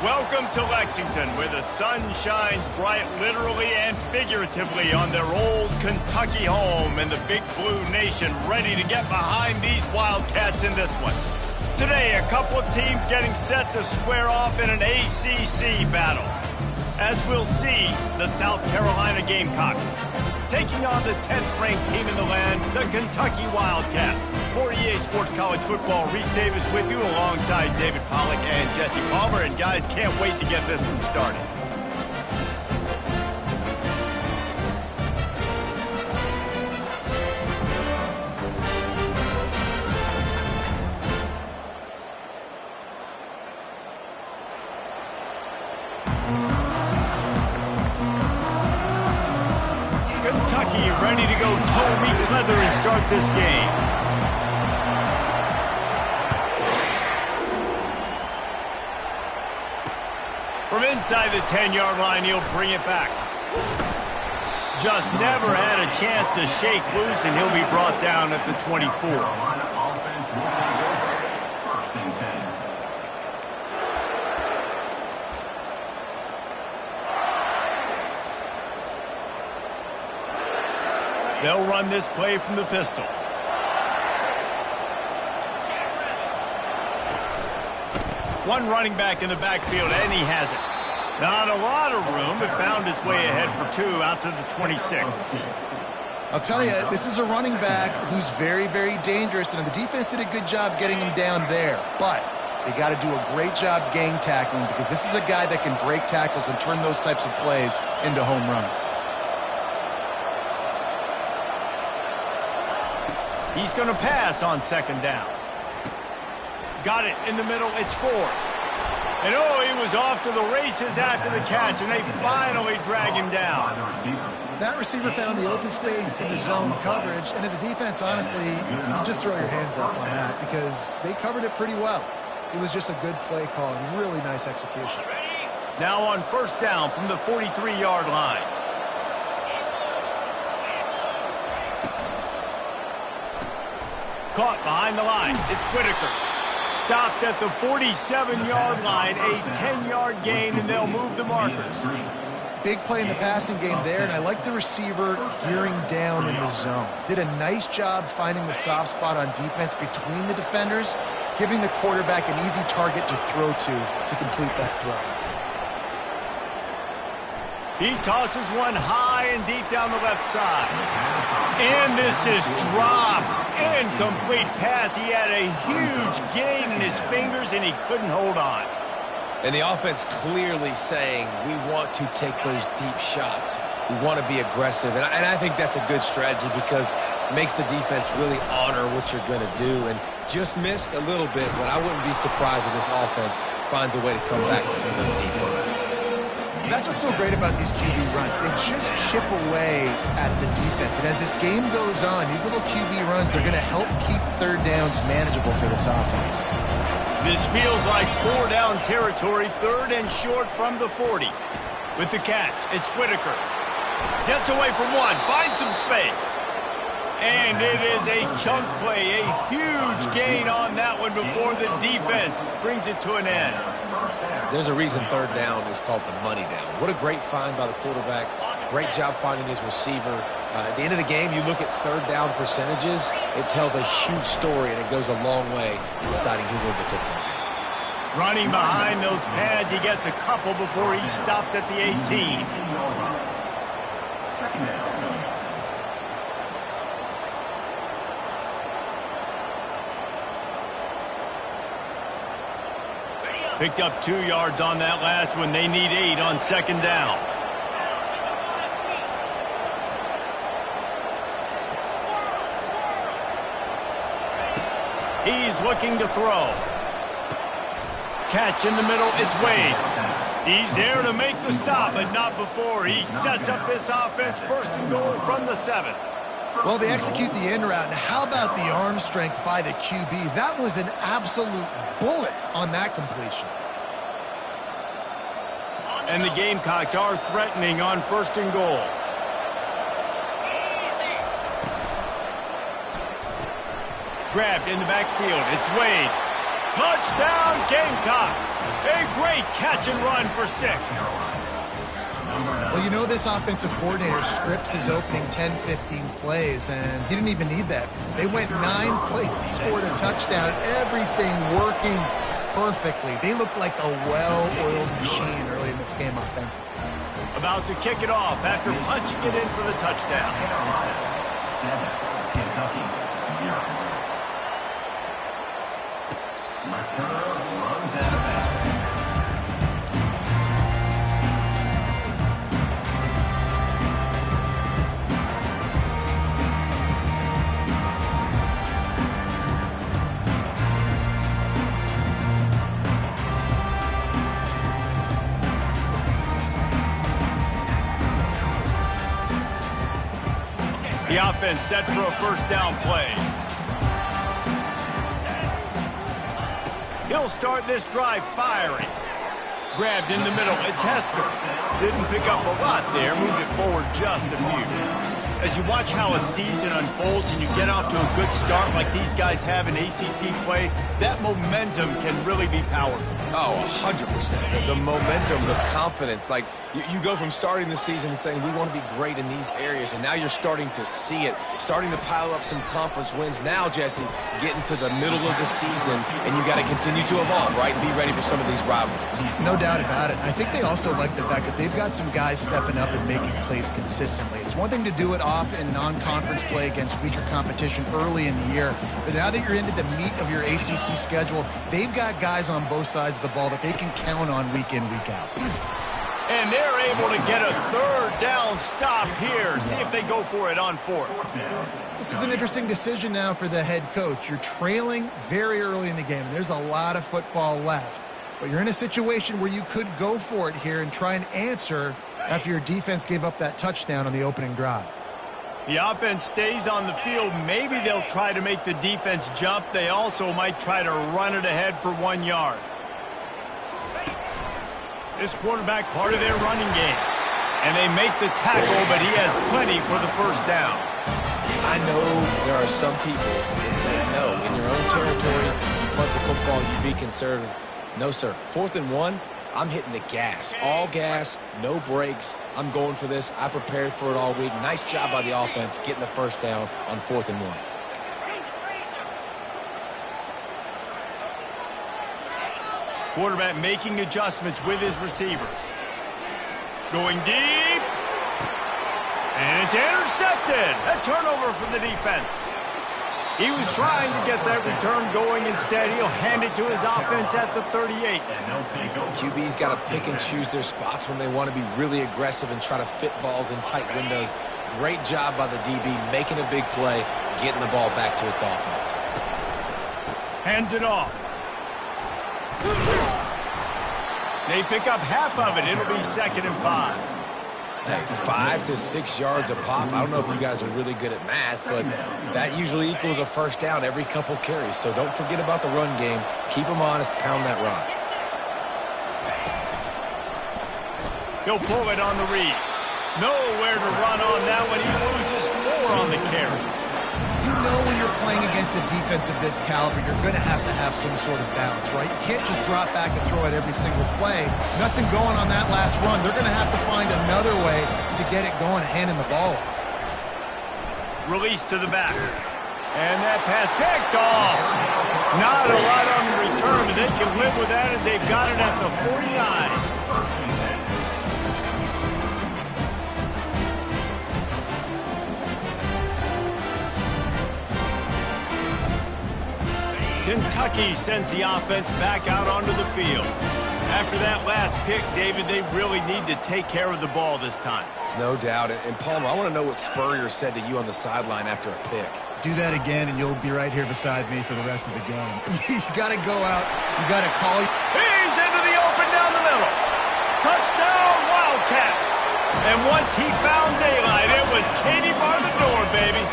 Welcome to Lexington, where the sun shines bright literally and figuratively on their old Kentucky home, and the Big Blue Nation ready to get behind these Wildcats in this one. Today, a couple of teams getting set to square off in an ACC battle. As we'll see, the South Carolina Gamecocks taking on the 10th-ranked team in the land, the Kentucky Wildcats. For EA Sports College Football, Reese Davis with you alongside David Pollack and Jesse Palmer. And guys, can't wait to get this one started. Kentucky ready to go toe meets leather and start this game. From inside the 10-yard line, he'll bring it back. Just never had a chance to shake loose, and he'll be brought down at the 24. They'll run this play from the pistol. One running back in the backfield, and he has it. Not a lot of room, but found his way ahead for two out to the 26. I'll tell you, this is a running back who's very, very dangerous, and the defense did a good job getting him down there. But they got to do a great job gang tackling, because this is a guy that can break tackles and turn those types of plays into home runs. He's going to pass on second down. Got it in the middle. It's 4. And oh, he was off to the races after the catch, and they finally drag him down. That receiver found the open space in the zone coverage, and as a defense, honestly, you just throw your hands up on that because they covered it pretty well. It was just a good play call and really nice execution. Now on first down from the 43-yard line. Caught behind the line. It's Whitaker. Stopped at the 47-yard line, a 10-yard gain, and they'll move the markers. Big play in the passing game there, and I like the receiver gearing down in the zone. Did a nice job finding the soft spot on defense between the defenders, giving the quarterback an easy target to throw to complete that throw. He tosses one high and deep down the left side. And this is dropped. Incomplete pass. He had a huge gain in his fingers, and he couldn't hold on. And the offense clearly saying, we want to take those deep shots. We want to be aggressive. And I think that's a good strategy because it makes the defense really honor what you're going to do. And just missed a little bit, but I wouldn't be surprised if this offense finds a way to come back to some of those deep runs. That's what's so great about these QB runs. They just chip away at the defense. And as this game goes on, these little QB runs, they're going to help keep third downs manageable for this offense. This feels like 4-down territory, third and short from the 40. With the catch, it's Whitaker. Gets away from one, finds some space. And it is a chunk play, a huge gain on that one before the defense brings it to an end. There's a reason third down is called the money down. What a great find by the quarterback. Great job finding his receiver. At the end of the game, you look at third down percentages. It tells a huge story, and it goes a long way in deciding who wins a football game. Running behind those pads, he gets a couple before he stopped at the 18. Second down. Picked up 2 yards on that last one. They need 8 on second down. He's looking to throw. Catch in the middle. It's Wade. He's there to make the stop, but not before. He sets up this offense first and goal from the 7. Well, they execute the in route. And how about the arm strength by the QB? That was an absolute bullet on that completion. And the Gamecocks are threatening on first and goal. Grabbed in the backfield. It's Wade. Touchdown, Gamecocks! A great catch and run for 6. Well, you know this offensive coordinator scripts his opening 10, 15 plays, and he didn't even need that. They went 9 plays and scored a touchdown, everything working perfectly. They looked like a well-oiled machine early in this game offensively. About to kick it off after punching it in for the touchdown. Carolina 7, Kentucky 0. Mature runs out of bounds. The offense set for a first down play. He'll start this drive firing. Grabbed in the middle, it's Hester. Didn't pick up a lot there, moved it forward just a few. As you watch how a season unfolds and you get off to a good start like these guys have in ACC play, that momentum can really be powerful. Oh, 100%. The momentum, the confidence. Like, you go from starting the season and saying, we want to be great in these areas, and now you're starting to see it, starting to pile up some conference wins. Now, Jesse, getting to the middle of the season, and you got to continue to evolve, right, and be ready for some of these rivalries. No doubt about it. I think they also like the fact that they've got some guys stepping up and making plays consistently. It's one thing to do it off in non-conference play against weaker competition early in the year, but now that you're into the meat of your ACC schedule, they've got guys on both sides of the ball that they can count on week in, week out. And they're able to get a third down stop here. See if they go for it on 4th. This is an interesting decision now for the head coach. You're trailing very early in the game, and there's a lot of football left. But you're in a situation where you could go for it here and try and answer after your defense gave up that touchdown on the opening drive. The offense stays on the field. Maybe they'll try to make the defense jump. They also might try to run it ahead for 1 yard. This quarterback part of their running game. And they make the tackle, but he has plenty for the first down. I know there are some people that say, no, in your own territory, you punt the football, you be conservative. No, sir. 4th and 1, I'm hitting the gas. All gas, no brakes. I'm going for this. I prepared for it all week. Nice job by the offense getting the first down on 4th and 1. Quarterback making adjustments with his receivers. Going deep. And it's intercepted. A turnover for the defense. He was trying to get that return going. Instead, he'll hand it to his offense at the 38. QB's got to pick and choose their spots when they want to be really aggressive and try to fit balls in tight windows. Great job by the DB making a big play, getting the ball back to its offense. Hands it off. They pick up half of it. It'll be 2nd and 5. Hey, 5 to 6 yards a pop. I don't know if you guys are really good at math, but that usually equals a first down every couple carries. So don't forget about the run game. Keep them honest. Pound that rock. He'll pull it on the read. Nowhere to run on that one. He loses 4 on the carry. You know when you're playing against a defense of this caliber, you're going to have some sort of balance, right? You can't just drop back and throw it every single play. Nothing going on that last run. They're going to have to find another way to get it going, handing the ball off. Release to the back. And that pass picked off. Not a lot on the return, but they can live with that as they've got it at the 49. Kentucky sends the offense back out onto the field. After that last pick, David, they really need to take care of the ball this time. No doubt. And Palmer, I want to know what Spurrier said to you on the sideline after a pick. Do that again, and you'll be right here beside me for the rest of the game. You got to go out. You got to call. He's into the open down the middle. Touchdown, Wildcats. And once he found daylight, it was Katie bar the door, baby.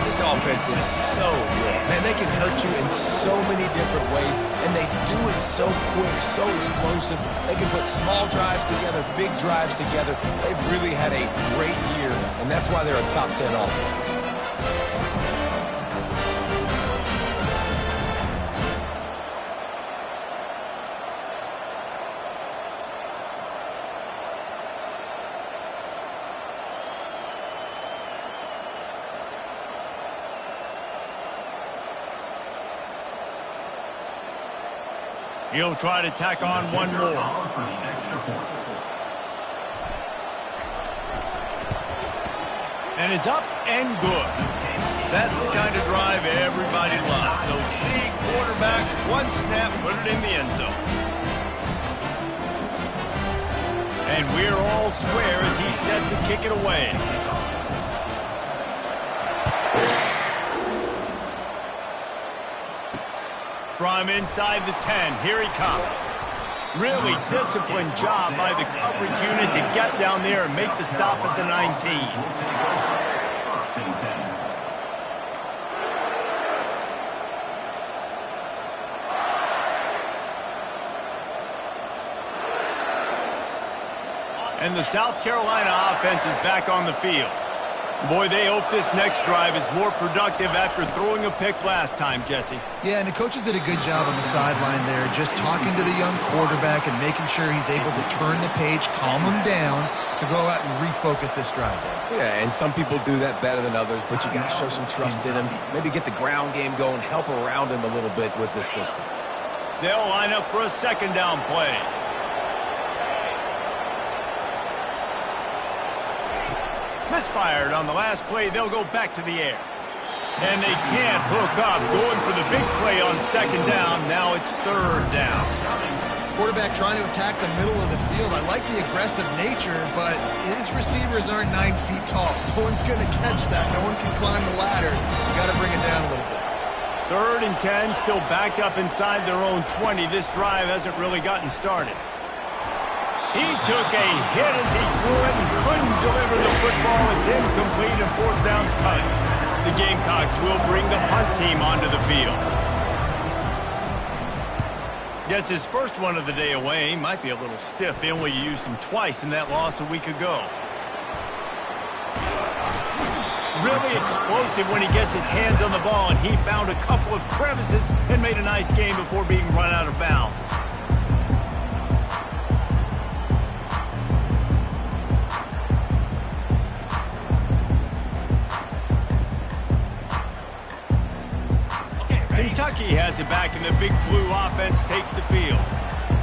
This offense is so good. Man, they can hurt you in so many different ways, and they do it so quick, so explosive. They can put small drives together, big drives together. They've really had a great year, and that's why they're a top 10 offense. He'll try to tack on one more. And it's up and good. That's the kind of drive everybody loves. So see, quarterback, one snap, put it in the end zone. And we're all square as he's set to kick it away. From inside the 10, here he comes. Really disciplined job by the coverage unit to get down there and make the stop at the 19. And the South Carolina offense is back on the field. Boy, they hope this next drive is more productive after throwing a pick last time, Jesse. Yeah, and the coaches did a good job on the sideline there, just talking to the young quarterback and making sure he's able to turn the page, calm him down, to go out and refocus this drive. Yeah, and some people do that better than others, but you got to show some trust in him. Maybe get the ground game going, help around him a little bit with this system. They'll line up for a second down play. Misfired on the last play. They'll go back to the air. And they can't hook up. Going for the big play on second down. Now it's third down. Quarterback trying to attack the middle of the field. I like the aggressive nature, but his receivers aren't 9 feet tall. No one's going to catch that. No one can climb the ladder. You got to bring it down a little bit. Third and 10, still backed up inside their own 20. This drive hasn't really gotten started. He took a hit as he threw it and couldn't deliver the football. It's incomplete and fourth down's coming. The Gamecocks will bring the punt team onto the field. Gets his first one of the day away. He might be a little stiff. They only used him twice in that loss a week ago. Really explosive when he gets his hands on the ball, and he found a couple of crevices and made a nice game before being run out of bounds. Kentucky has it back, and the Big Blue offense takes the field.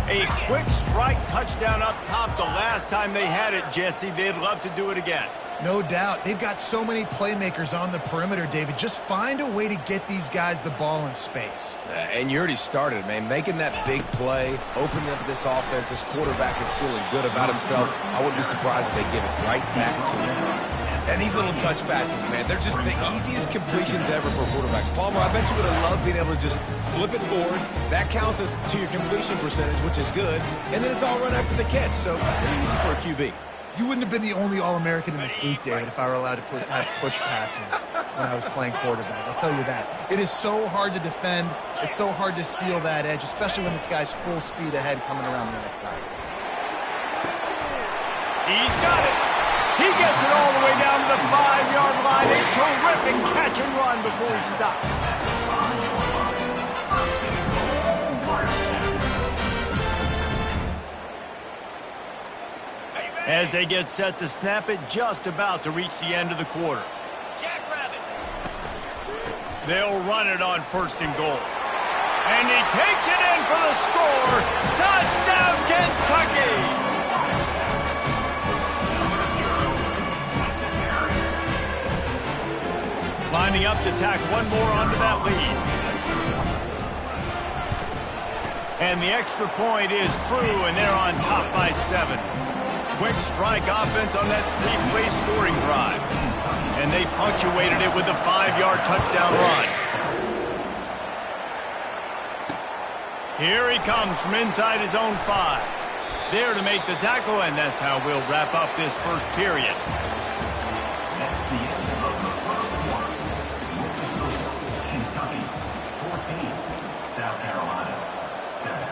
A quick strike touchdown up top the last time they had it, Jesse. They'd love to do it again. No doubt. They've got so many playmakers on the perimeter, David. Just find a way to get these guys the ball in space. And you already started, man. Making that big play, opening up this offense. This quarterback is feeling good about himself. I wouldn't be surprised if they give it right back to him. And these little touch passes, man, they're just the easiest completions ever for quarterbacks. Palmer, I bet you would have loved being able to just flip it forward. That counts as to your completion percentage, which is good. And then it's all run after the catch, so pretty easy for a QB. You wouldn't have been the only All-American in this booth, David, if I were allowed to have push passes when I was playing quarterback. I'll tell you that. It is so hard to defend. It's so hard to seal that edge, especially when this guy's full speed ahead coming around the outside. He's got it. He gets it all the way down to the 5-yard line. A terrific catch and run before he stopped. As they get set to snap it, just about to reach the end of the quarter. They'll run it on first and goal. And he takes it in for the score. Touchdown, Kentucky! Lining up to tack one more onto that lead. And the extra point is true, and they're on top by 7. Quick strike offense on that 3-play scoring drive. And they punctuated it with a 5-yard touchdown run. Here he comes from inside his own 5. There to make the tackle, and that's how we'll wrap up this first period. South Carolina, 7.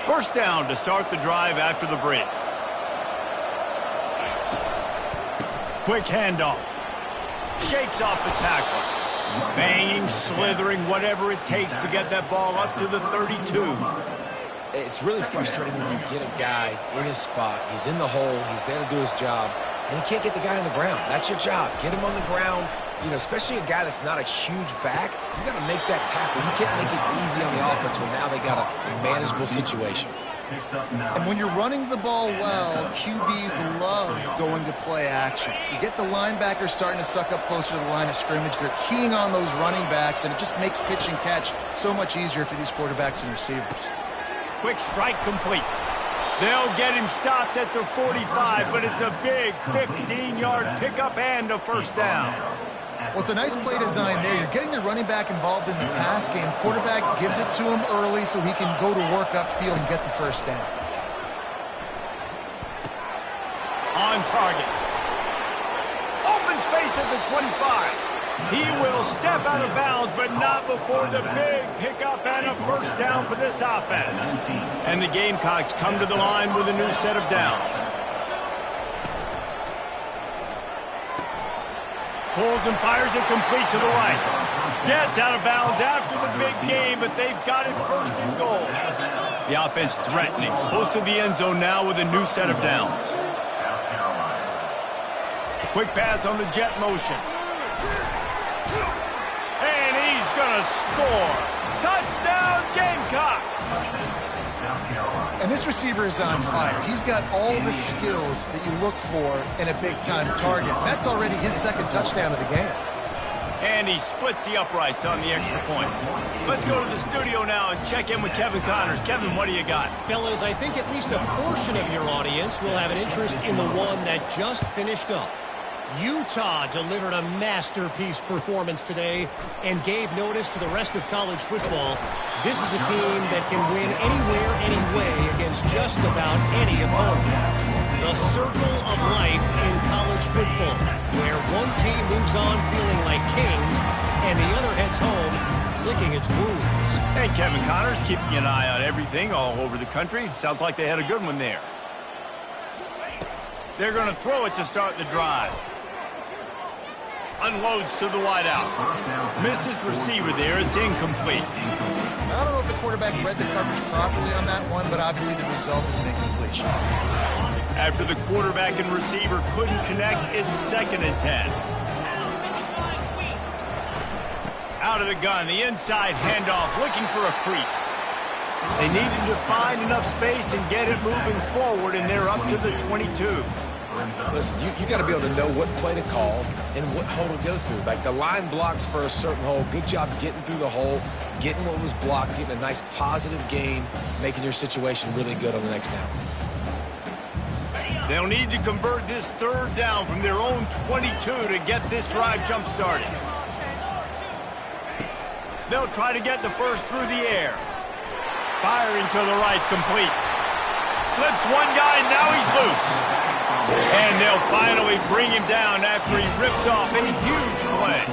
First down to start the drive after the break. Quick handoff. Shakes off the tackle. Banging, slithering, whatever it takes to get that ball up to the 32. It's really frustrating when you get a guy in his spot. He's in the hole. He's there to do his job, and he can't get the guy on the ground. That's your job. Get him on the ground. You know, especially a guy that's not a huge back, you got to make that tackle. You can't make it easy on the offense when now they got a manageable situation. And when you're running the ball well, QBs love going to play action. You get the linebackers starting to suck up closer to the line of scrimmage. They're keying on those running backs, and it just makes pitch and catch so much easier for these quarterbacks and receivers. Quick strike complete. They'll get him stopped at the 45, but it's a big 15-yard pickup and a first down. Well, it's a nice play design there. You're getting the running back involved in the pass game. Quarterback gives it to him early so he can go to work upfield and get the first down. On target. Open space at the 25. He will step out of bounds, but not before the big pickup and a first down for this offense. And the Gamecocks come to the line with a new set of downs. Pulls and fires it complete to the right. Gets out of bounds after the big game, but they've got it first and goal. The offense threatening, close to the end zone now with a new set of downs. Quick pass on the jet motion. And he's going to score. Touchdown, Gamecocks! And this receiver is on fire. He's got all the skills that you look for in a big-time target. That's already his second touchdown of the game. And he splits the uprights on the extra point. Let's go to the studio now and check in with Kevin Connors. Kevin, what do you got? Fellas, I think at least a portion of your audience will have an interest in the one that just finished up. Utah delivered a masterpiece performance today and gave notice to the rest of college football. This is a team that can win anywhere, anyway against just about any opponent. The circle of life in college football, where one team moves on feeling like kings and the other heads home licking its wounds. Hey, Kevin Connors, keeping an eye on everything all over the country. Sounds like they had a good one there. They're going to throw it to start the drive. Unloads to the wideout. Missed his receiver there. It's incomplete. I don't know if the quarterback read the coverage properly on that one, but obviously the result is an incompletion. After the quarterback and receiver couldn't connect, it's 2nd and 10. Out of the gun, the inside handoff, looking for a crease. They needed to find enough space and get it moving forward, and they're up to the 22. Listen, you got to be able to know what play to call and what hole to go through. Like the line blocks for a certain hole. Good job getting through the hole, getting what was blocked, getting a nice positive gain, making your situation really good on the next down. They'll need to convert this 3rd down from their own 22 to get this drive jump-started. They'll try to get the first through the air. Firing to the right, complete. Slips one guy, now he's loose. And they'll finally bring him down after he rips off a huge play.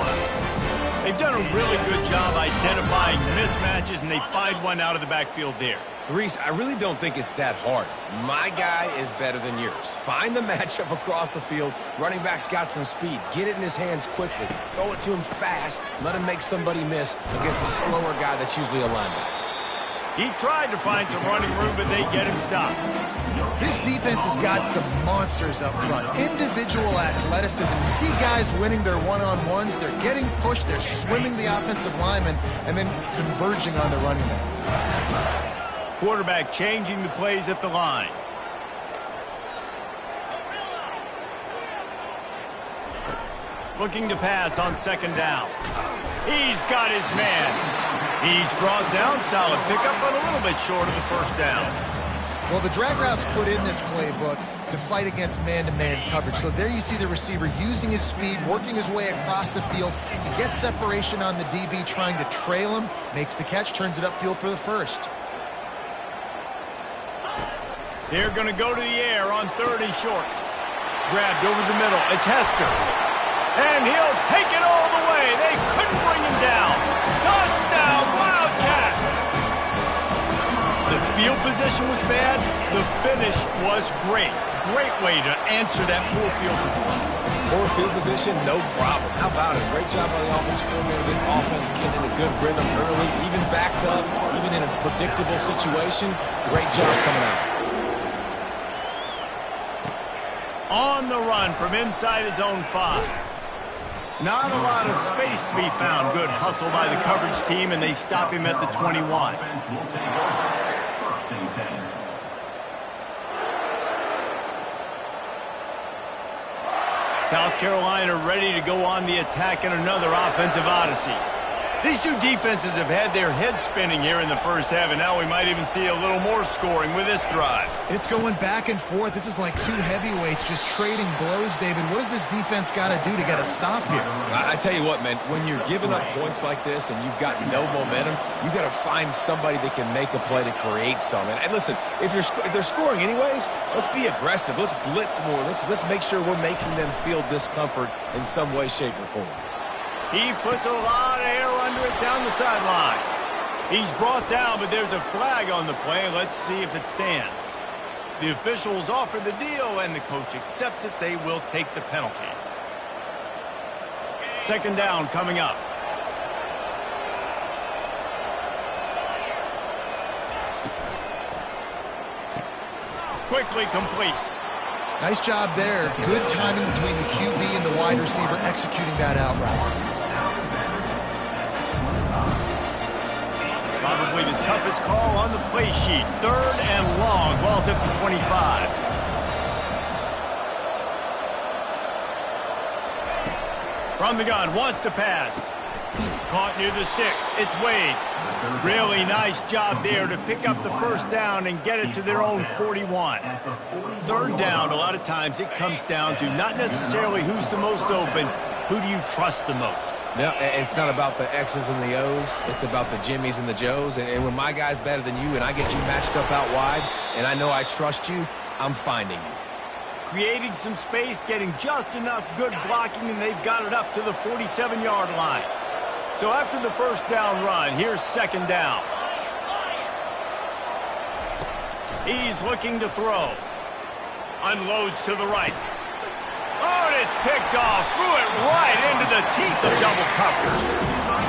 They've done a really good job identifying mismatches, and they find one out of the backfield there. Reese, I really don't think it's that hard. My guy is better than yours. Find the matchup across the field. Running back's got some speed. Get it in his hands quickly. Throw it to him fast. Let him make somebody miss against a slower guy that's usually a linebacker. He tried to find some running room, but they get him stopped. This defense has got some monsters up front. Individual athleticism. You see guys winning their one-on-ones. They're getting pushed. They're swimming the offensive lineman and then converging on the running back. Quarterback changing the plays at the line. Looking to pass on 2nd down. He's got his man. He's brought down, solid pickup, but a little bit short of the first down. Well, the drag routes put in this playbook to fight against man-to-man coverage. So there you see the receiver using his speed, working his way across the field. He gets separation on the DB, trying to trail him, makes the catch, turns it upfield for the first. They're going to go to the air on 3rd and short. Grabbed over the middle. It's Hester. And he'll take it all the way. They couldn't bring him down. Touchdown, Wildcats! The field position was bad. The finish was great. Great way to answer that poor field position. Poor field position, no problem. How about it? Great job by the offensive coordinator. This offense getting in a good rhythm early, even backed up, even in a predictable situation. Great job coming out. On the run from inside his own 5. Not a lot of space to be found. Good hustle by the coverage team, and they stop him at the 21. South Carolina ready to go on the attack in another offensive odyssey. These two defenses have had their heads spinning here in the first half, and now we might even see a little more scoring with this drive. It's going back and forth. This is like two heavyweights just trading blows, David. What does this defense got to do to get a stop here? I tell you what, man, when you're giving up points like this and you've got no momentum, you got to find somebody that can make a play to create something. And listen, if they're scoring anyways, let's be aggressive. Let's blitz more. Let's make sure we're making them feel discomfort in some way, shape, or form. He puts a lot of air under it down the sideline. He's brought down, but there's a flag on the play. Let's see if it stands. The officials offer the deal, and the coach accepts it. They will take the penalty. Second down coming up. Quickly complete. Nice job there. Good timing between the QB and the wide receiver executing that out route. Probably the toughest call on the play sheet. Third and long. Ball's at the 25. From the gun, wants to pass. Caught near the sticks. It's Wade. Really nice job there to pick up the first down and get it to their own 41. Third down, a lot of times it comes down to not necessarily who's the most open, who do you trust the most? No, it's not about the X's and the O's. It's about the Jimmies and the Joes. And when my guy's better than you and I get you matched up out wide and I know I trust you, I'm finding you. Creating some space, getting just enough good blocking, and they've got it up to the 47-yard line. So after the first down run, here's second down. He's looking to throw. Unloads to the right. Oh, and it's picked off. Threw it right into the teeth of double coverage.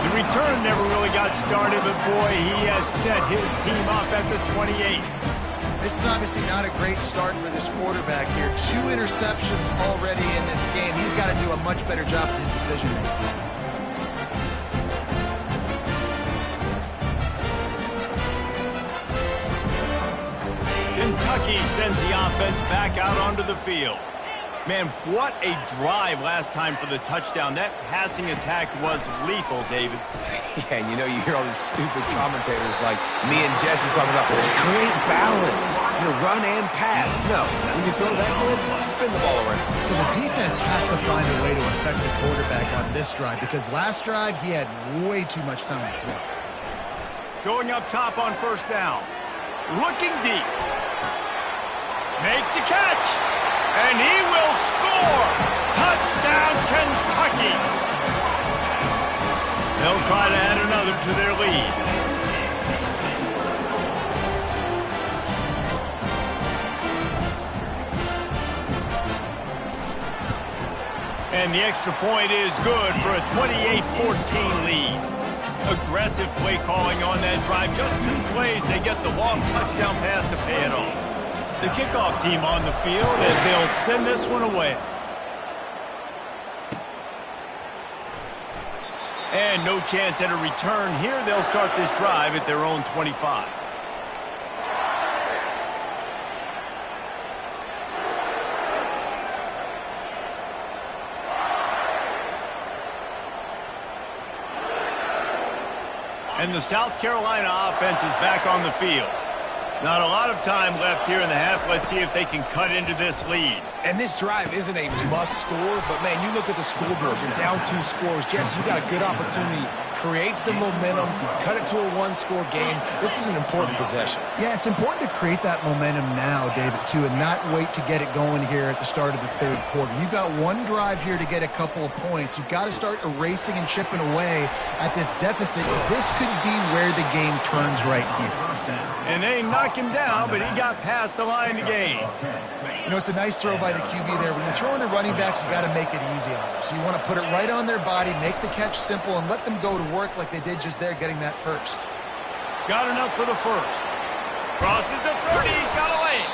The return never really got started, but boy, he has set his team up at the 28. This is obviously not a great start for this quarterback here. 2 interceptions already in this game. He's got to do a much better job with his decision-making. Kentucky sends the offense back out onto the field. Man, what a drive last time for the touchdown. That passing attack was lethal, David. Yeah, and you know, you hear all these stupid commentators like me and Jesse talking about create balance, run and pass. No, when you throw that good, spin the ball around. So the defense has to find a way to affect the quarterback on this drive because last drive he had way too much time to throw. Going up top on first down. Looking deep. Makes the catch. And he will score! Touchdown, Kentucky! They'll try to add another to their lead. And the extra point is good for a 28-14 lead. Aggressive play calling on that drive. Just 2 plays, they get the long touchdown pass to pay it off. The kickoff team on the field as they'll send this one away. And no chance at a return here. They'll start this drive at their own 25. And the South Carolina offense is back on the field. Not a lot of time left here in the half. Let's see if they can cut into this lead. And this drive isn't a must score, but man, you look at the scoreboard. You're down 2 scores. Jesse, you got a good opportunity create some momentum, cut it to a one-score game. This is an important possession. Yeah, it's important to create that momentum now, David, too, and not wait to get it going here at the start of the third quarter. You've got one drive here to get a couple of points. You've got to start erasing and chipping away at this deficit. This could be where the game turns right here. And they knock him down, but he got past the line to gain. You know, it's a nice throw by the QB there. When you're throwing to running backs, you got to make it easy on them. So you want to put it right on their body, make the catch simple, and let them go to work like they did just there, getting that first. Got enough for the first. Crosses the 30, he's got a lane.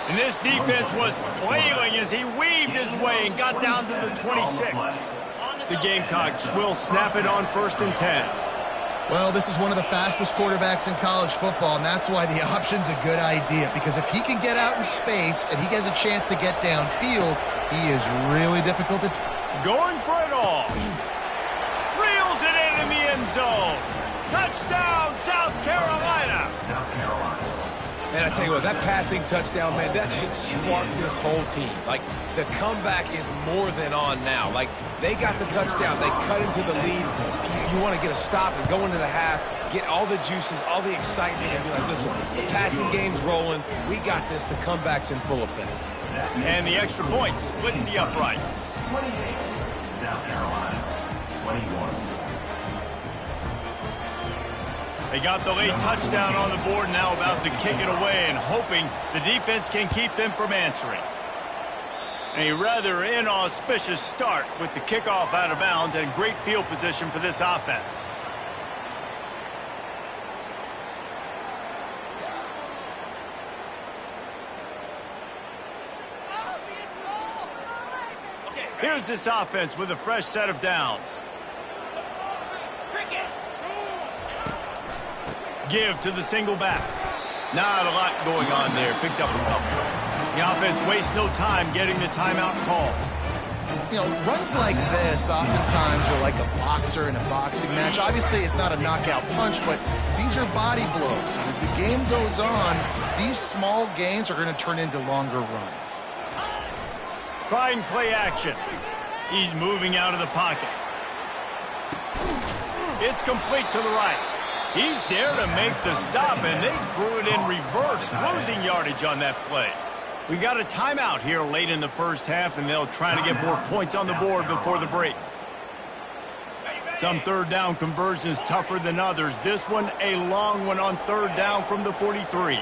And this defense was flailing as he weaved his way and got down to the 26. The Gamecocks will snap it on 1st and 10. Well, this is one of the fastest quarterbacks in college football, and that's why the option's a good idea, because if he can get out in space and he has a chance to get downfield, he is really difficult to... Going for it all. Reels it in the end zone. Touchdown, South Carolina. South Carolina. Man, I tell you what, that passing touchdown, man, that should spark this whole team. Like, the comeback is more than on now. Like, they got the touchdown. They cut into the lead. You want to get a stop and go into the half, get all the juices, all the excitement, and be like, listen, the passing game's rolling. We got this. The comeback's in full effect. And the extra point splits the uprights. 28, South Carolina, 21. They got the late touchdown on the board, now about to kick it away and hoping the defense can keep them from answering. A rather inauspicious start with the kickoff out of bounds and great field position for this offense. Here's this offense with a fresh set of downs. Give to the single back. Not a lot going on there. Picked up a couple. The offense wastes no time getting the timeout call. You know, runs like this oftentimes are like a boxer in a boxing match. Obviously, it's not a knockout punch, but these are body blows. And as the game goes on, these small gains are going to turn into longer runs. Trying play action. He's moving out of the pocket. It's complete to the right. He's there to make the stop, and they threw it in reverse, losing yardage on that play. We got a timeout here late in the first half, and they'll try to get more points on the board before the break. Some third down conversions tougher than others. This one, a long one on third down from the 43.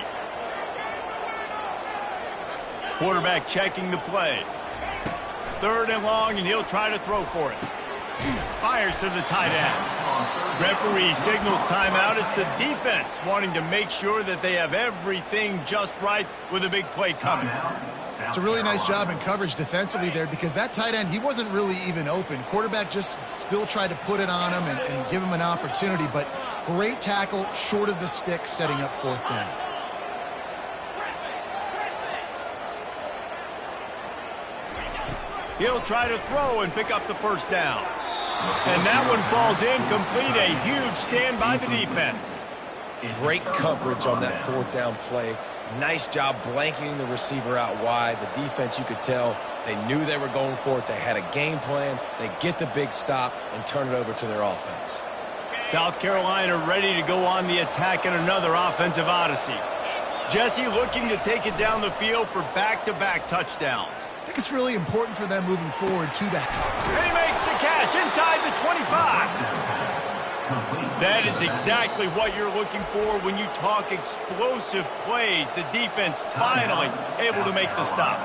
Quarterback checking the play. Third and long, and he'll try to throw for it. Fires to the tight end. Referee signals timeout. It's the defense wanting to make sure that they have everything just right with a big play coming. It's a really nice job in coverage defensively there, because that tight end, he wasn't really even open. Quarterback just still tried to put it on him and give him an opportunity, but great tackle short of the stick, setting up fourth down. He'll try to throw and pick up the first down. And that one falls incomplete. A huge stand by the defense. Great coverage on that fourth down play. Nice job blanketing the receiver out wide. The defense, you could tell, they knew they were going for it. They had a game plan. They get the big stop and turn it over to their offense. South Carolina ready to go on the attack in another offensive odyssey. Jesse looking to take it down the field for back-to-back touchdowns. I think it's really important for them moving forward to that. And he makes the catch inside the 25. That is exactly what you're looking for when you talk explosive plays. The defense finally able to make the stop.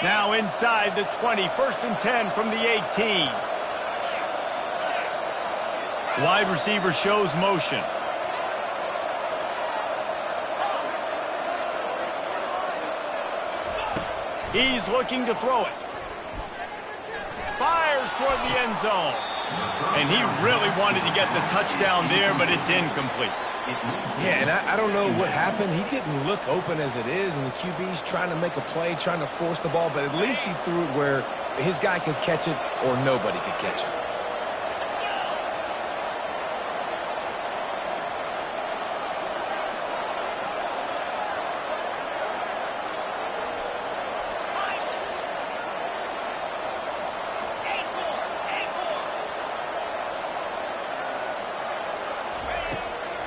Now inside the 20, 1st and 10 from the 18. Wide receiver shows motion. He's looking to throw it. Fires toward the end zone. And he really wanted to get the touchdown there, but it's incomplete. Yeah, and I don't know what happened. He didn't look open as it is, and the QB's trying to make a play, trying to force the ball, but at least he threw it where his guy could catch it or nobody could catch it.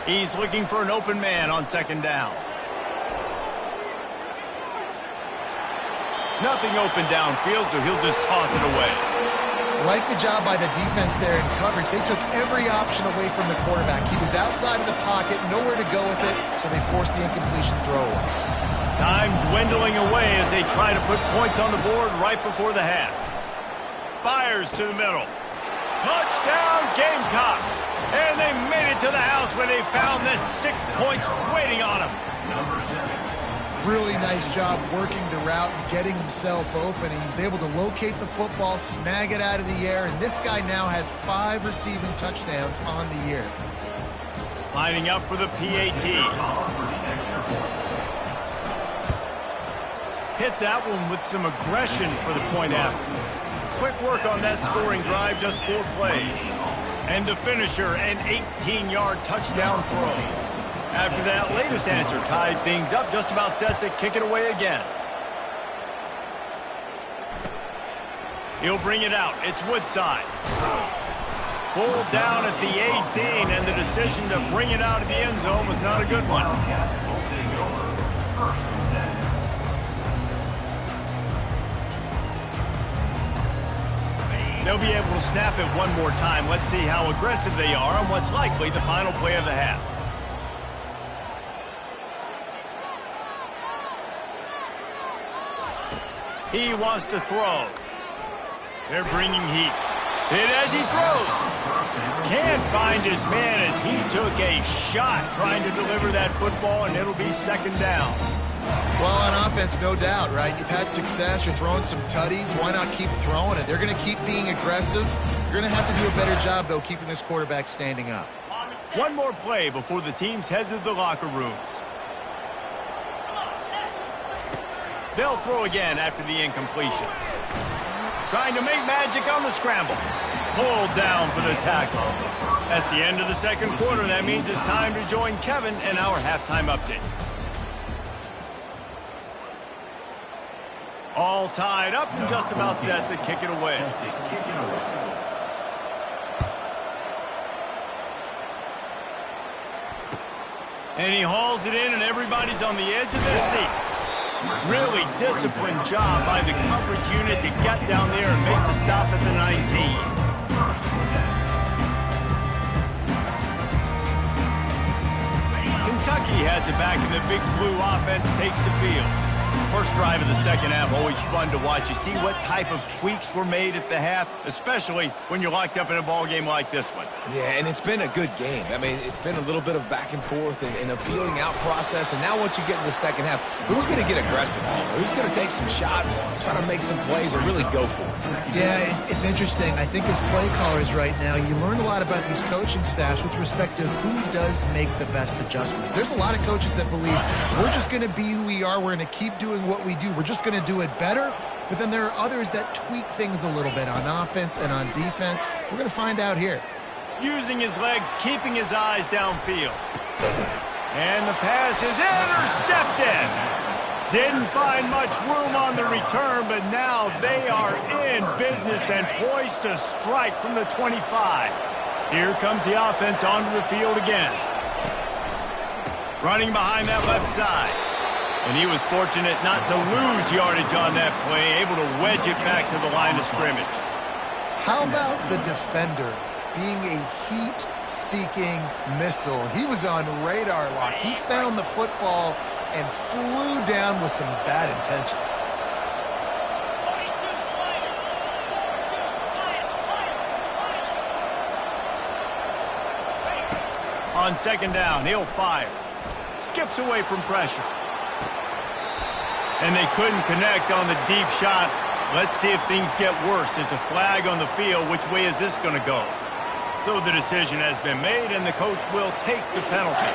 He's looking for an open man on second down. Nothing open downfield, so he'll just toss it away. Like the job by the defense there in coverage. They took every option away from the quarterback. He was outside of the pocket, nowhere to go with it, so they forced the incompletion throw away. Time dwindling away as they try to put points on the board right before the half. Fires to the middle. Touchdown, Gamecocks! And they made it to the house when they found that 6 points waiting on them. Number 7. Really nice job working the route and getting himself open. He was able to locate the football, snag it out of the air, and this guy now has 5 receiving touchdowns on the year. Lining up for the PAT. Hit that one with some aggression for the point after. Quick work on that scoring drive, just 4 plays. And the finisher, an 18-yard touchdown throw. After that latest answer tied things up, just about set to kick it away again. He'll bring it out. It's Woodside. Pulled down at the 18, and the decision to bring it out of the end zone was not a good one. They'll be able to snap it one more time. Let's see how aggressive they are on what's likely the final play of the half. He wants to throw. They're bringing heat. Hit as he throws. Can't find his man as he took a shot trying to deliver that football, and it'll be second down. Well, on offense, no doubt, right? You've had success. You're throwing some tutties. Why not keep throwing it? They're going to keep being aggressive. You're going to have to do a better job, though, keeping this quarterback standing up. One more play before the teams head to the locker rooms. They'll throw again after the incompletion. Trying to make magic on the scramble. Pulled down for the tackle. That's the end of the second quarter. That means it's time to join Kevin in our halftime update. All tied up and just about set to kick it away. And he hauls it in, and everybody's on the edge of their seats. Really disciplined job by the coverage unit to get down there and make the stop at the 19. Kentucky has it back, and the Big Blue offense takes the field. First drive of the second half, always fun to watch. You see what type of tweaks were made at the half, especially when you're locked up in a ball game like this one. Yeah, and it's been a good game. I mean, it's been a little bit of back and forth and a feeling out process. And now once you get in the second half, who's going to get aggressive? Who's going to take some shots, try to make some plays, and really go for it? Yeah, it's interesting. I think as play callers right now, you learn a lot about these coaching staffs with respect to who does make the best adjustments. There's a lot of coaches that believe we're just going to be who we are. We're going to keep doing what we do. We're just going to do it better. But then there are others that tweak things a little bit on offense and on defense. We're going to find out here. Using his legs, keeping his eyes downfield. And the pass is intercepted. Didn't find much room on the return, but now they are in business and poised to strike from the 25. Here comes the offense onto the field again. Running behind that left side. And he was fortunate not to lose yardage on that play, able to wedge it back to the line of scrimmage. How about the defender being a heat-seeking missile? He was on radar lock. He found the football and flew down with some bad intentions. On second down, he'll fire. Skips away from pressure. And they couldn't connect on the deep shot. Let's see if things get worse. There's a flag on the field. Which way is this going to go? So the decision has been made, and the coach will take the penalty.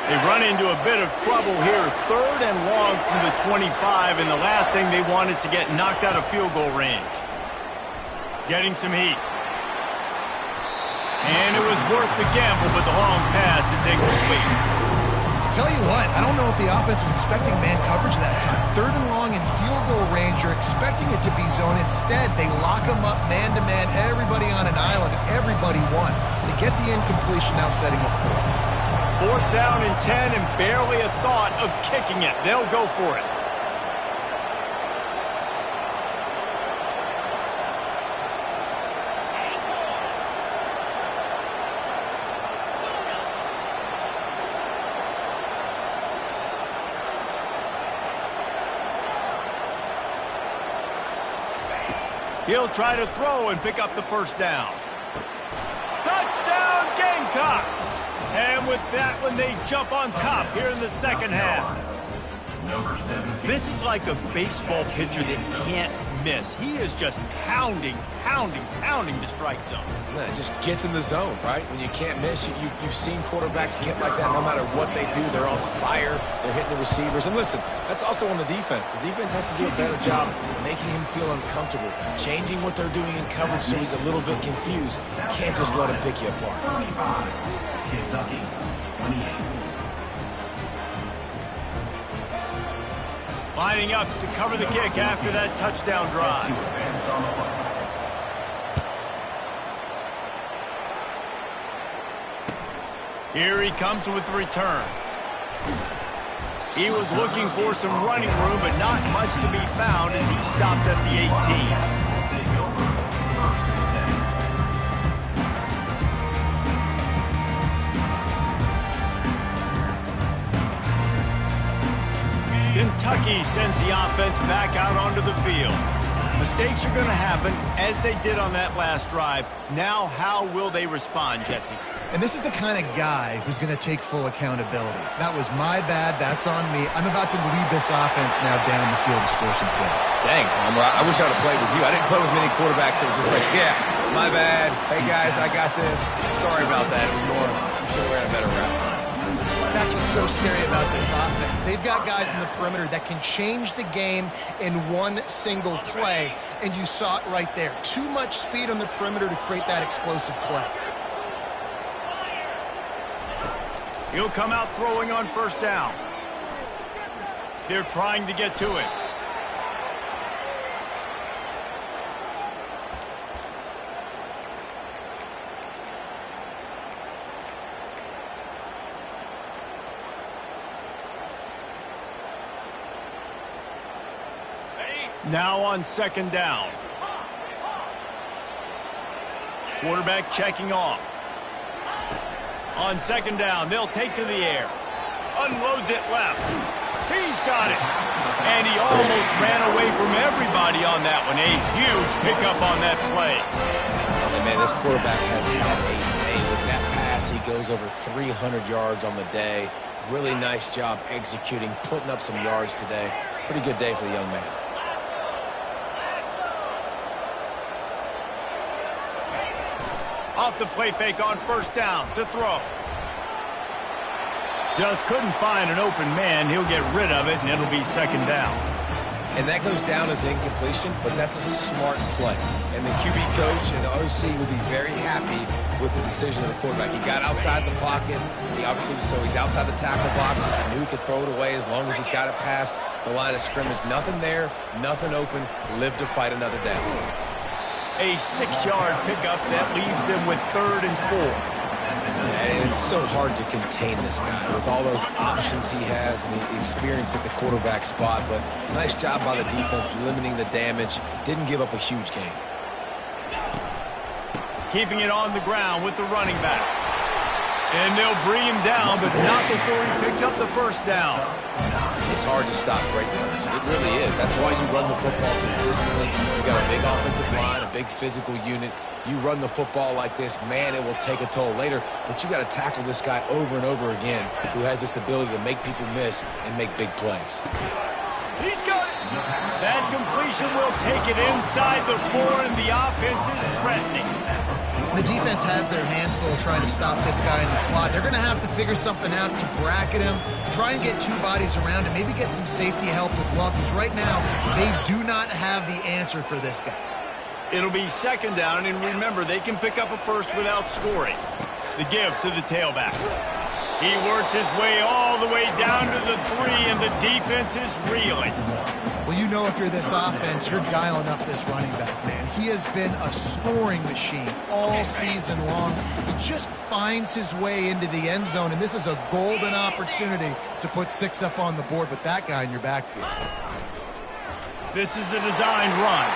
They run into a bit of trouble here. 3rd and long from the 25, and the last thing they want is to get knocked out of field goal range. Getting some heat. And it was worth the gamble, but the long pass is incomplete. Tell you what, I don't know if the offense was expecting man coverage that time. 3rd and long in field goal range, you're expecting it to be zone. Instead, they lock them up man-to-man, everybody on an island, everybody won. They get the incompletion, now setting up 4th. 4th down and 10 and barely a thought of kicking it. They'll go for it. He'll try to throw and pick up the 1st down. Touchdown, Gamecocks! And with that one, they jump on top here in the 2nd half. This is like a baseball pitcher that can't miss. He is just pounding the strike zone. Yeah, it just gets in the zone, right? When you can't miss, you've seen quarterbacks get like that no matter what they do. They're on fire. They're hitting the receivers. And listen, that's also on the defense. The defense has to do a better job making him feel uncomfortable, changing what they're doing in coverage so he's a little bit confused. Can't just let him pick you apart. Kentucky, 28. Lining up to cover the kick after that touchdown drive. Here he comes with the return. He was looking for some running room, but not much to be found as he stopped at the 18. Kentucky sends the offense back out onto the field. Mistakes are going to happen, as they did on that last drive. Now, how will they respond, Jesse? And this is the kind of guy who's going to take full accountability. That was my bad. That's on me. I'm about to lead this offense now down the field and score some points. Dang, I wish I would have played with you. I didn't play with many quarterbacks that were just like, yeah, my bad. Hey, guys, I got this. Sorry about that. It was more, I'm sure we're in a better route. That's what's so scary about this offense. They've got guys in the perimeter that can change the game in one single play, and you saw it right there. Too much speed on the perimeter to create that explosive play. He'll come out throwing on 1st down. They're trying to get to it. Now on 2nd down. Quarterback checking off. On 2nd down, they'll take to the air. Unloads it left. He's got it. And he almost ran away from everybody on that one. A huge pickup on that play. And man, this quarterback has had a day. With that pass, he goes over 300 yards on the day. Really nice job executing, putting up some yards today. Pretty good day for the young man. Off the play fake on 1st down to throw. Just couldn't find an open man. He'll get rid of it, and it'll be 2nd down. And that goes down as incompletion, but that's a smart play. And the QB coach and the OC will be very happy with the decision of the quarterback. He got outside the pocket. He's outside the tackle box. He knew he could throw it away as long as he got it past the line of scrimmage. Nothing there, nothing open. Live to fight another day. A 6-yard pickup that leaves them with 3rd and 4. And it's so hard to contain this guy with all those options he has and the experience at the quarterback spot. But nice job by the defense limiting the damage. Didn't give up a huge gain. Keeping it on the ground with the running back. And they'll bring him down, but not before he picks up the 1st down. It's hard to stop great runners. It really is. That's why you run the football consistently. You got a big offensive line, a big physical unit. You run the football like this, man, it will take a toll later. But you got to tackle this guy over and over again who has this ability to make people miss and make big plays. He's got it. That completion will take it inside the 4, and the offense is threatening. The defense has their hands full trying to stop this guy in the slot. They're going to have to figure something out to bracket him, try and get 2 bodies around him, maybe get some safety help as well, because right now they do not have the answer for this guy. It'll be 2nd down, and remember, they can pick up a 1st without scoring. The give to the tailback. He works his way all the way down to the 3, and the defense is reeling. Well, you know if you're this offense, you're dialing up this running back, man. He has been a scoring machine all season long. He just finds his way into the end zone, and this is a golden opportunity to put 6 up on the board with that guy in your backfield. This is a designed run.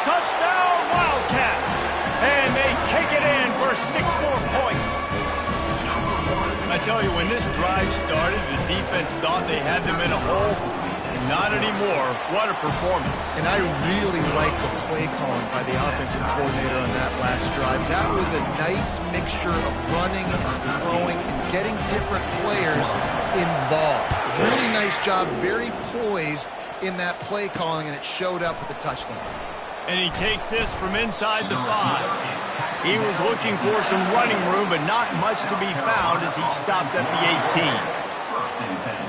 Touchdown, Wildcats! And they take it in for 6 more points. I tell you, when this drive started, the defense thought they had them in a hole. Not anymore. What a performance. And I really like the play calling by the offensive coordinator on that last drive. That was a nice mixture of running and throwing and getting different players involved. Really nice job, very poised in that play calling, and it showed up with a touchdown. And he takes this from inside the 5. He was looking for some running room, but not much to be found as he stopped at the 18. First and 10.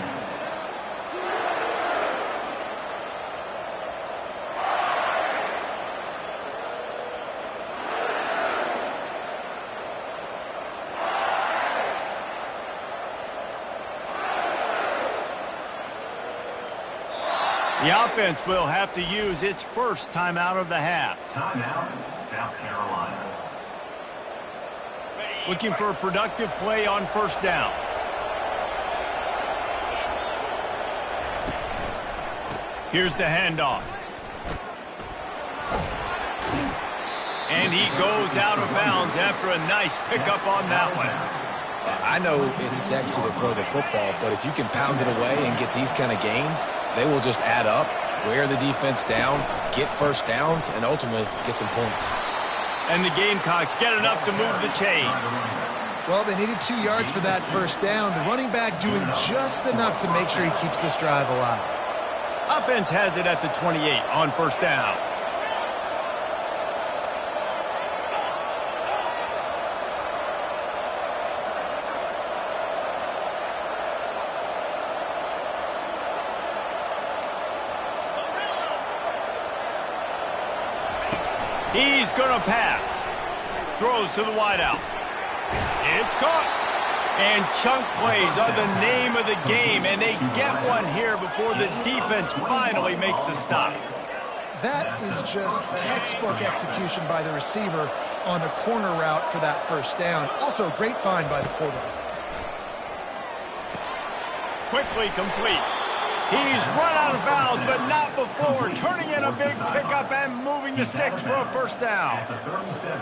The offense will have to use its first timeout of the half. Timeout, South Carolina. Looking for a productive play on first down. Here's the handoff. And he goes out of bounds after a nice pickup on that one. I know it's sexy to throw the football, but if you can pound it away and get these kind of gains, they will just add up, wear the defense down, get first downs, and ultimately get some points. And the Gamecocks get enough to move the chains. Well, they needed 2 yards for that first down. The running back doing just enough to make sure he keeps this drive alive. Offense has it at the 28 on first down. He's going to pass. Throws to the wideout. It's caught. And chunk plays are the name of the game, and they get one here before the defense finally makes the stop. That is just textbook execution by the receiver on the corner route for that first down. Also, great find by the quarterback. Quickly complete. He's run out of bounds, but not before turning in a big pickup and moving the sticks for a first down.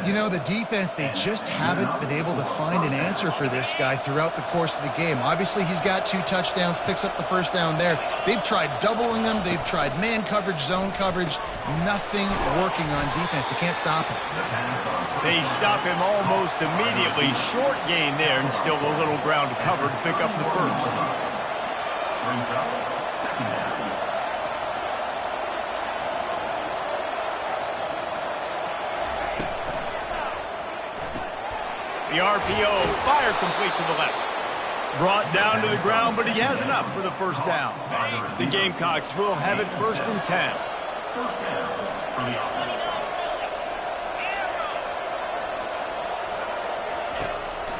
You know, the defense, they just haven't been able to find an answer for this guy throughout the course of the game. Obviously, he's got 2 touchdowns, picks up the first down there. They've tried doubling him. They've tried man coverage, zone coverage. Nothing working on defense. They can't stop him. They stop him almost immediately. Short gain there, and still a little ground to cover to pick up the first. The RPO, fire complete to the left. Brought down to the ground, but he has enough for the first down. The Gamecocks will have it first and 10. First down for the offense.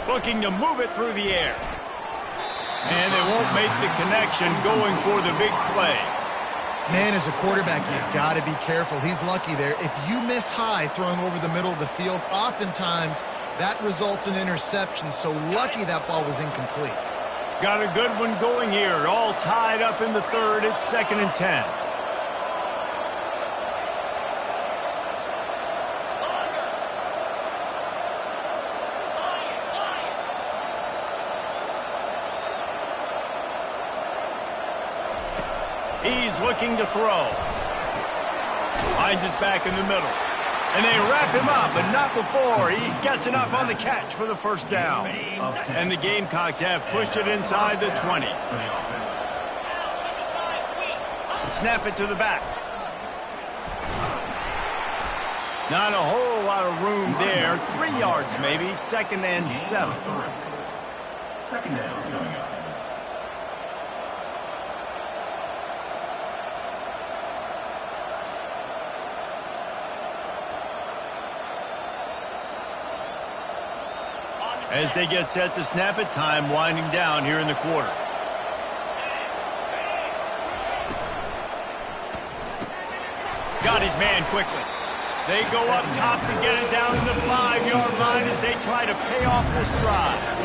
Looking to move it through the air. And they won't make the connection going for the big play. Man, as a quarterback, you got to be careful. He's lucky there. If you miss high throwing over the middle of the field, oftentimes that results in interception. So lucky that ball was incomplete. Got a good one going here. All tied up in the third. It's second and 10. He's looking to throw. Finds his back in the middle. And they wrap him up, but not before he gets enough on the catch for the first down. And the Gamecocks have pushed it inside the 20. Snap it to the back. Not a whole lot of room there. 3 yards maybe. Second and 7. Second down coming up. As they get set to snap it, time winding down here in the quarter. Got his man quickly. They go up top to get it down to the 5-yard line as they try to pay off this drive.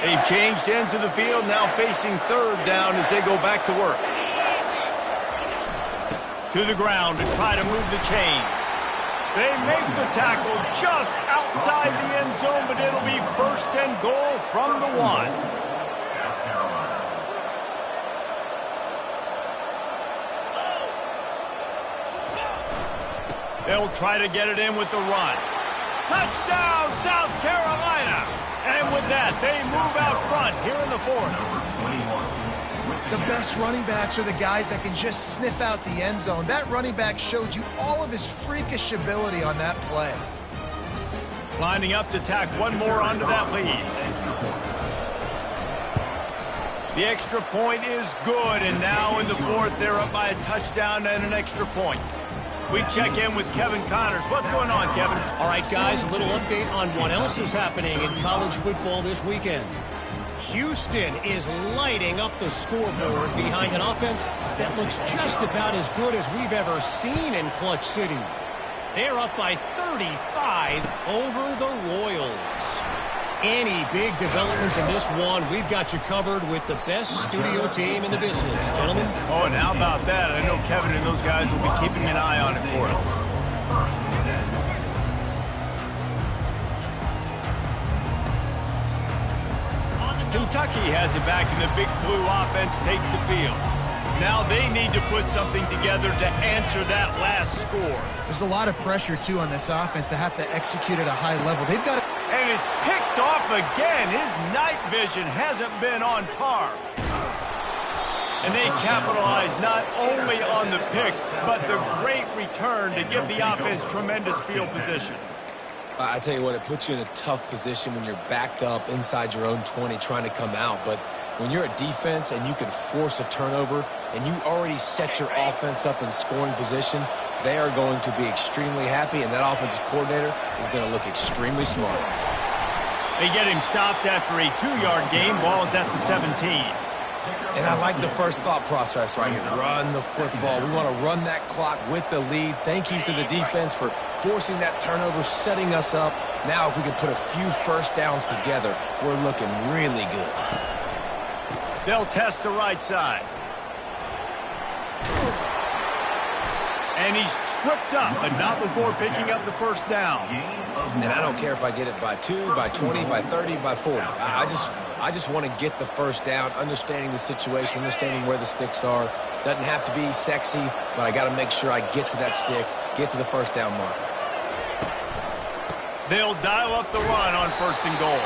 They've changed ends of the field, now facing third down as they go back to work. To the ground to try to move the chains. They make the tackle just outside the end zone, but it'll be first and goal from the 1. They'll try to get it in with the run. Touchdown, South Carolina! And with that, they move out front here in the 4th. The best running backs are the guys that can just sniff out the end zone. That running back showed you all of his freakish ability on that play. Lining up to tack one more onto that lead. The extra point is good, and now in the 4th, they're up by a touchdown and an extra point. We check in with Kevin Connors. What's going on, Kevin? All right, guys, a little update on what else is happening in college football this weekend. Houston is lighting up the scoreboard behind an offense that looks just about as good as we've ever seen in Clutch City. They're up by 35 over the Royals. Any big developments in this one, we've got you covered with the best studio team in the business. Gentlemen? Oh, and how about that? I know Kevin and those guys will be keeping an eye on it for us. Kentucky has it back, and the Big Blue offense takes the field. Now they need to put something together to answer that last score. There's a lot of pressure, too, on this offense to have to execute at a high level. They've got to... And it's picked off again. His night vision hasn't been on par. And they capitalize not only on the pick, but the great return to give the offense tremendous field position. I tell you what, it puts you in a tough position when you're backed up inside your own 20 trying to come out. But when you're a defense and you can force a turnover and you already set your offense up in scoring position, they are going to be extremely happy, and that offensive coordinator is going to look extremely smart. They get him stopped after a 2-yard gain. Ball is at the 17. And I like the first thought process right here. Run the football. We want to run that clock with the lead. Thank you to the defense for forcing that turnover, setting us up. Now if we can put a few first downs together, we're looking really good. They'll test the right side. And he's tripped up, but not before picking up the first down. And I don't care if I get it by 2, by 20, by 30, by 40. I just want to get the first down, understanding the situation, understanding where the sticks are. Doesn't have to be sexy, but I got to make sure I get to that stick, get to the first down marker. They'll dial up the run on first and goal.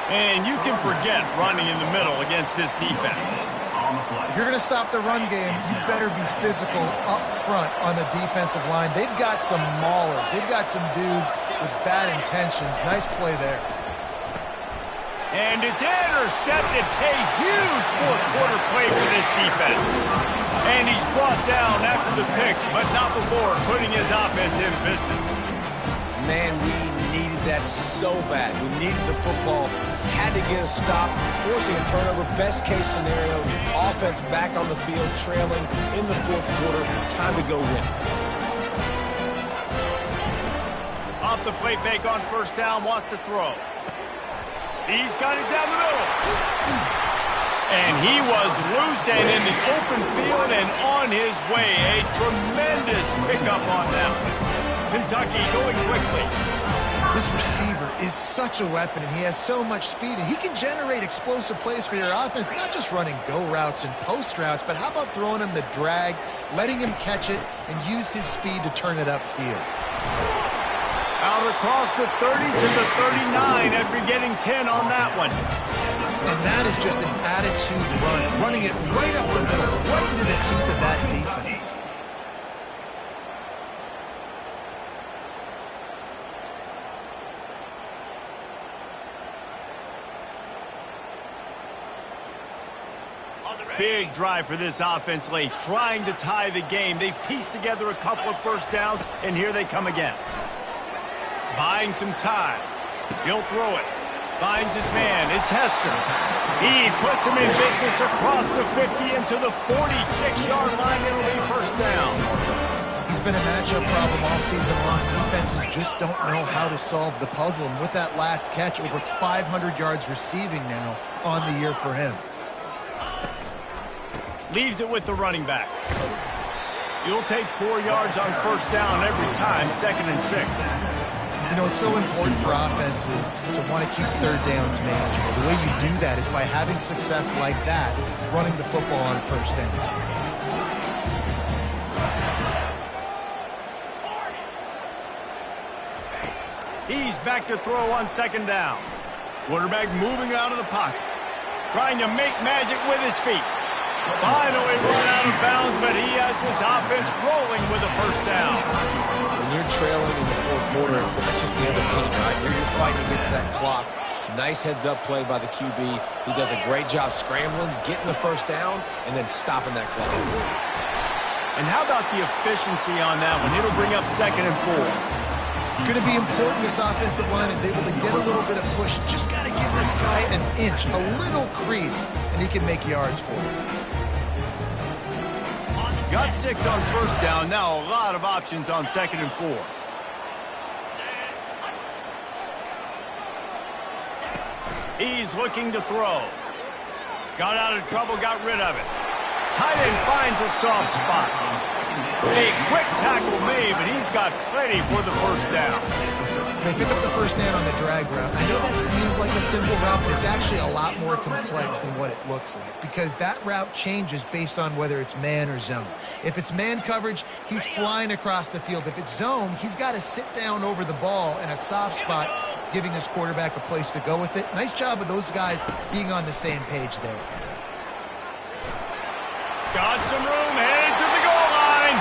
And you can forget running in the middle against this defense. If you're going to stop the run game, you better be physical up front on the defensive line. They've got some maulers. They've got some dudes with bad intentions. Nice play there. And it's intercepted. A huge fourth-quarter play for this defense. And he's brought down after the pick, but not before putting his offense in business. Man, we needed that so bad. We needed the football. Had to get a stop, forcing a turnover. Best case scenario, offense back on the field, trailing in the fourth quarter. Time to go win. Off the play fake on first down, wants to throw. He's got it down the middle. And he was loose and in the open field and on his way. A tremendous pickup on that one. Kentucky going quickly. This receiver is such a weapon, and he has so much speed, and he can generate explosive plays for your offense, not just running go routes and post routes, but how about throwing him the drag, letting him catch it, and use his speed to turn it upfield. Out across the 30 to the 39 after getting 10 on that one. And that is just an attitude run, running it right up the middle, right into the teeth of that defense. Big drive for this offense late, trying to tie the game. They've pieced together a couple of first downs, and here they come again. Buying some time. He'll throw it. Finds his man. It's Hester. He puts him in business across the 50 into the 46-yard line. It'll be first down. He's been a matchup problem all season long. Defenses just don't know how to solve the puzzle. And with that last catch, over 500 yards receiving now on the year for him. Leaves it with the running back. You'll take 4 yards on first down every time, 2nd and 6. You know, it's so important for offenses to want to keep third downs manageable. The way you do that is by having success like that, running the football on first down. He's back to throw on 2nd down. Quarterback moving out of the pocket. Trying to make magic with his feet. Finally run out of bounds, but he has this offense rolling with a first down. When you're trailing in the fourth quarter, it's just the other team, right? You're fighting against that clock. Nice heads-up play by the QB. He does a great job scrambling, getting the first down, and then stopping that clock. And how about the efficiency on that one? It'll bring up 2nd and 4. It's going to be important this offensive line is able to get a little bit of push. Just got to give this guy an inch, a little crease, and he can make yards for it. Got 6 on first down. Now a lot of options on 2nd and 4. He's looking to throw. Got out of trouble, got rid of it. Tight end finds a soft spot. A quick tackle made, but he's got plenty for the first down. They pick up the first down on the drag route. I know that seems like a simple route, but it's actually a lot more complex than what it looks like because that route changes based on whether it's man or zone. If it's man coverage, he's flying across the field. If it's zone, he's got to sit down over the ball in a soft spot, giving his quarterback a place to go with it. Nice job of those guys being on the same page there. Got some room, headed to the goal line,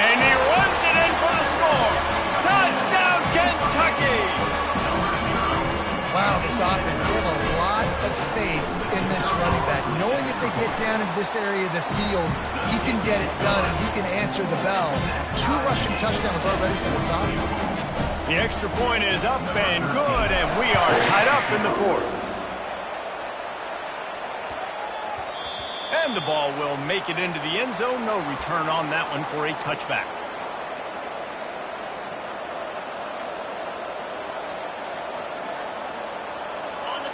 and he runs it in for the score. Touchdown, Kentucky! Wow, this offense, they have a lot of faith in this running back. Knowing if they get down in this area of the field, he can get it done and he can answer the bell. 2 rushing touchdowns already for this offense. The extra point is up and good, and we are tied up in the 4th. And the ball will make it into the end zone. No return on that one for a touchback.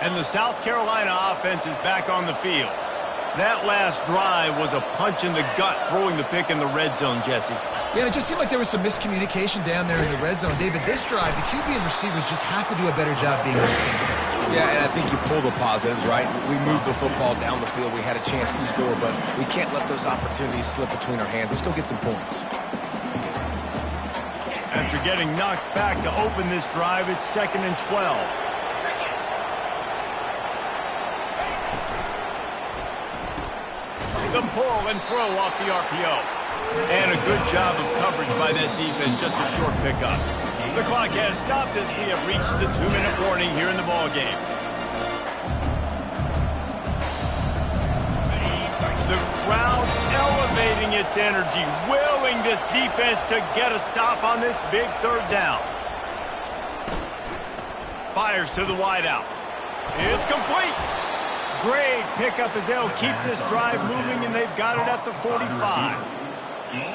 And the South Carolina offense is back on the field. That last drive was a punch in the gut, throwing the pick in the red zone, Jesse. Yeah, it just seemed like there was some miscommunication down there in the red zone. David, this drive, the QB and receivers just have to do a better job being on the same page. Yeah, and I think you pull the positives, right? We moved the football down the field. We had a chance to score, but we can't let those opportunities slip between our hands. Let's go get some points. After getting knocked back to open this drive, it's 2nd and 12. The pull and throw off the RPO. And a good job of coverage by that defense, just a short pickup. The clock has stopped as we have reached the 2-minute warning here in the ballgame. The crowd elevating its energy, willing this defense to get a stop on this big 3rd down. Fires to the wideout. It's complete. Great pickup as they'll keep this drive moving, and they've got it at the 45.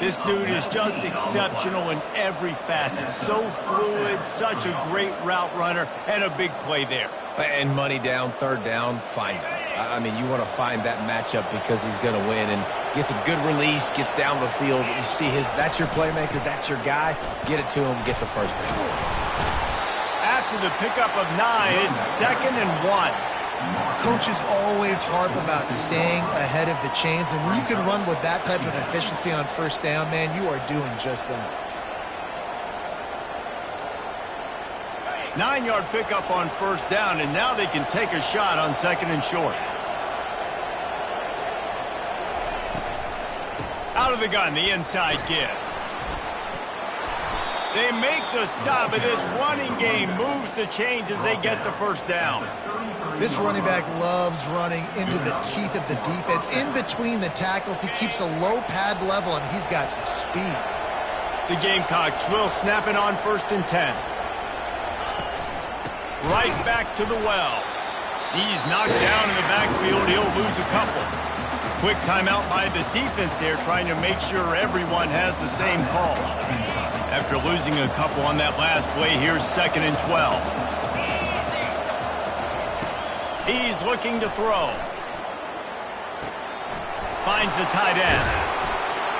This dude is just exceptional in every facet. So fluid, such a great route runner, and a big play there. And money down, 3rd down, find him. I mean, you want to find that matchup because he's going to win, and gets a good release, gets down the field. You see that's your playmaker, that's your guy. Get it to him, get the first down. After the pickup of 9, it's 2nd and 1. Coaches always harp about staying ahead of the chains, and when you can run with that type of efficiency on first down, man, you are doing just that. 9-yard pickup on first down, and now they can take a shot on 2nd and short. Out of the gun, the inside give. They make the stop, but this running game moves the chains as they get the first down. This running back loves running into the teeth of the defense. In between the tackles, he keeps a low pad level, and he's got some speed. The Gamecocks will snap it on 1st and 10. Right back to the well. He's knocked down in the backfield. He'll lose a couple. Quick timeout by the defense there, trying to make sure everyone has the same call. After losing a couple on that last play, here's 2nd and 12. He's looking to throw. Finds the tight end.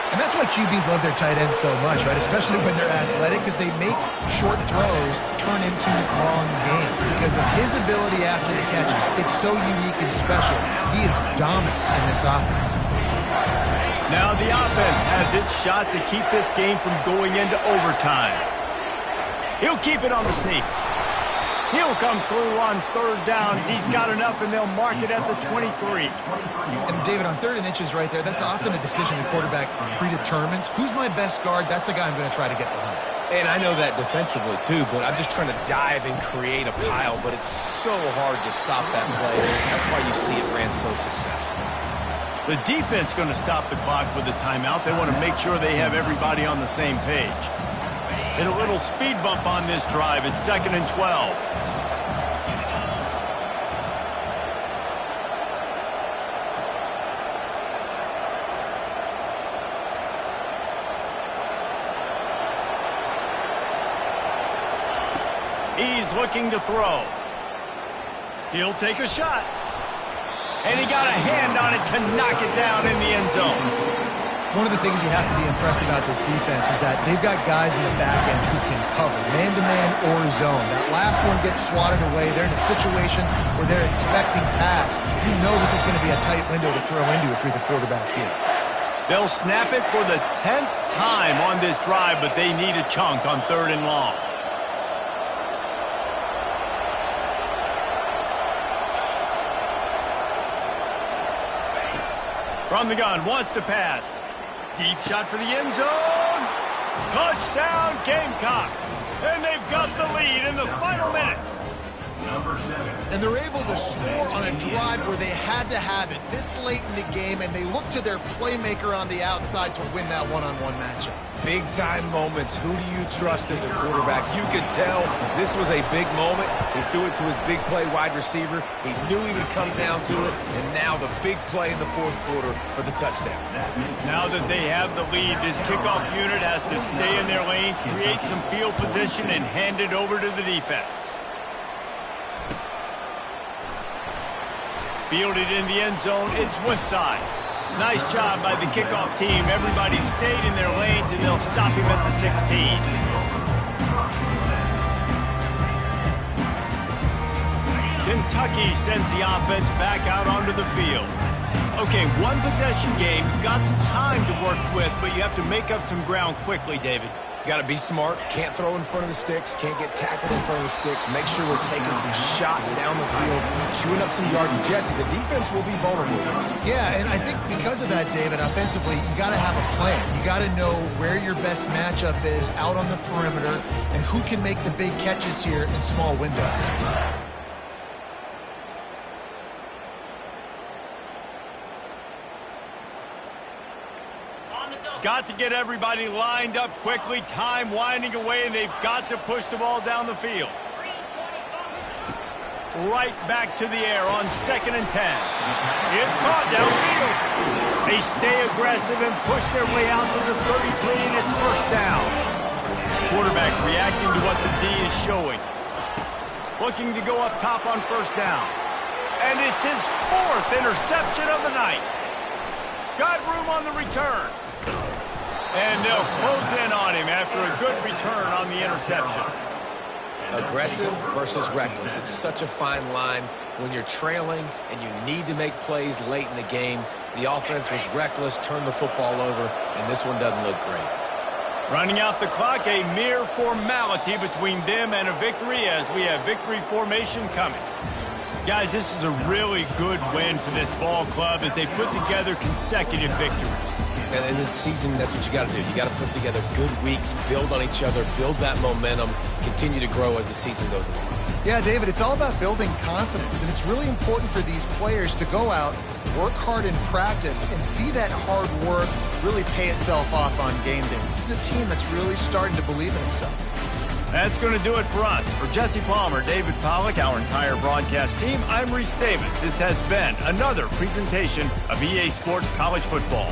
And that's why QBs love their tight ends so much, right? Especially when they're athletic, because they make short throws turn into long gains. Because of his ability after the catch, it's so unique and special. He is dominant in this offense. Now the offense has its shot to keep this game from going into overtime. He'll keep it on the sneak. He'll come through on 3rd downs. He's got enough, and they'll mark it at the 23. And, David, on 3rd and inches right there, that's often a decision the quarterback predetermines. Who's my best guard? That's the guy I'm going to try to get behind. And I know that defensively, too, but I'm just trying to dive and create a pile, but it's so hard to stop that play. That's why you see it ran so successful. The defense going to stop the clock with a timeout. They want to make sure they have everybody on the same page. Hit a little speed bump on this drive. It's 2nd and 12. He's looking to throw. He'll take a shot. And he got a hand on it to knock it down in the end zone. One of the things you have to be impressed about this defense is that they've got guys in the back end who can cover, man-to-man or zone. That last one gets swatted away. They're in a situation where they're expecting pass. You know this is going to be a tight window to throw into if you're the quarterback here. They'll snap it for the 10th time on this drive, but they need a chunk on 3rd and long. From the gun, wants to pass. Deep shot for the end zone. Touchdown, Gamecocks. And they've got the lead in the final minute. And they're able to score on a drive where they had to have it this late in the game, and they look to their playmaker on the outside to win that one-on-one matchup. Big-time moments. Who do you trust as a quarterback? You could tell this was a big moment. He threw it to his big play wide receiver. He knew he would come down to it, and now the big play in the 4th quarter for the touchdown. Now that they have the lead, this kickoff unit has to stay in their lane, create some field position, and hand it over to the defense. Fielded in the end zone, it's Woodside. Nice job by the kickoff team. Everybody stayed in their lanes, and they'll stop him at the 16. Kentucky sends the offense back out onto the field. Okay, one possession game. You've got some time to work with, but you have to make up some ground quickly, David. Got to be smart. Can't throw in front of the sticks. Can't get tackled in front of the sticks. Make sure we're taking some shots down the field, chewing up some yards. Jesse, the defense will be vulnerable. Yeah, and I think because of that, David, offensively, you got to have a plan. You got to know where your best matchup is out on the perimeter and who can make the big catches here in small windows. Got to get everybody lined up quickly. Time winding away, and they've got to push the ball down the field. Right back to the air on 2nd and 10. It's caught downfield. They stay aggressive and push their way out to the 33, and it's 1st down. Quarterback reacting to what the D is showing. Looking to go up top on 1st down. And it's his 4th interception of the night. Got room on the return. And they'll close in on him after a good return on the interception. Aggressive versus reckless. It's such a fine line when you're trailing and you need to make plays late in the game. The offense was reckless, turned the football over, and this one doesn't look great. Running out the clock, a mere formality between them and a victory as we have victory formation coming. Guys, this is a really good win for this ball club as they put together consecutive victories. And in this season, that's what you got to do. You got to put together good weeks, build on each other, build that momentum, continue to grow as the season goes along. Yeah, David, it's all about building confidence, and it's really important for these players to go out, work hard in practice, and see that hard work really pay itself off on game day. This is a team that's really starting to believe in itself. That's going to do it for us. For Jesse Palmer, David Pollack, our entire broadcast team, I'm Reese Davis. This has been another presentation of EA Sports College Football.